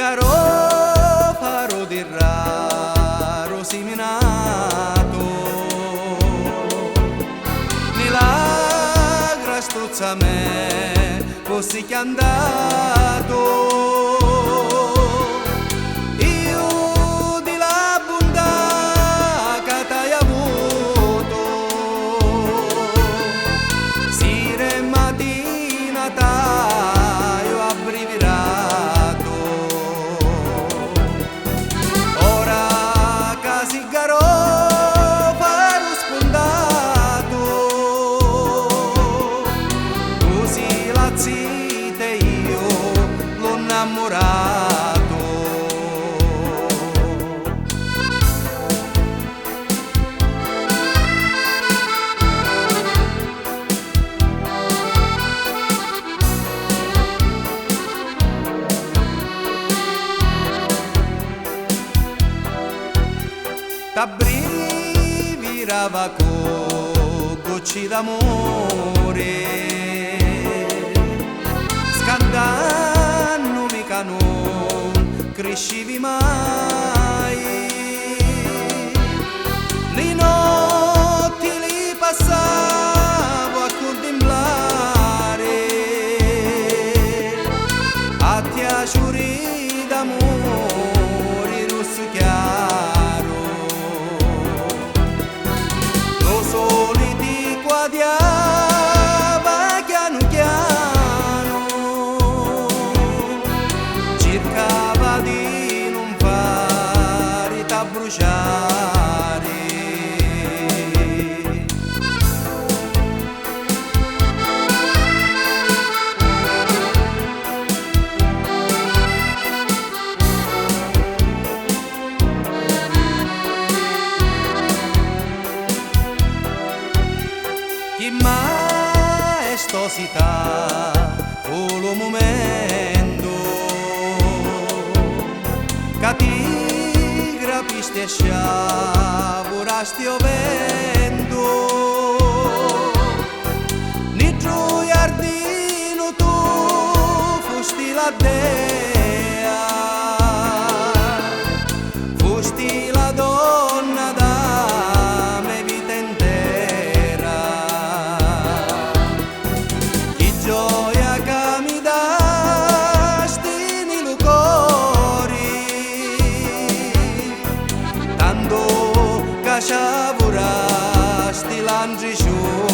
garofaro di raro seminato, milagro stuzza me, fossi che andato, io di la bontà che t'hai avuto, sera e mattina t'hai abbrivirato. Innamorato, t'abbrivirava con gocci d'amore, scandando mica non crescevi mai, le notti li passavo a contemplare, a te asciuri d'amore rosso chiaro, lo sole ti guadiava chiano chiano, cercava di non fare da bruciare. Chi mai stosità o lo momento che ti grapiste e sciavorasti o vento, ni gioiardino tu fusti la dea, fusti la donna da me vita intera, chi gioia che mi dasti nel cuore, tanto che sciavorasti l'angelo.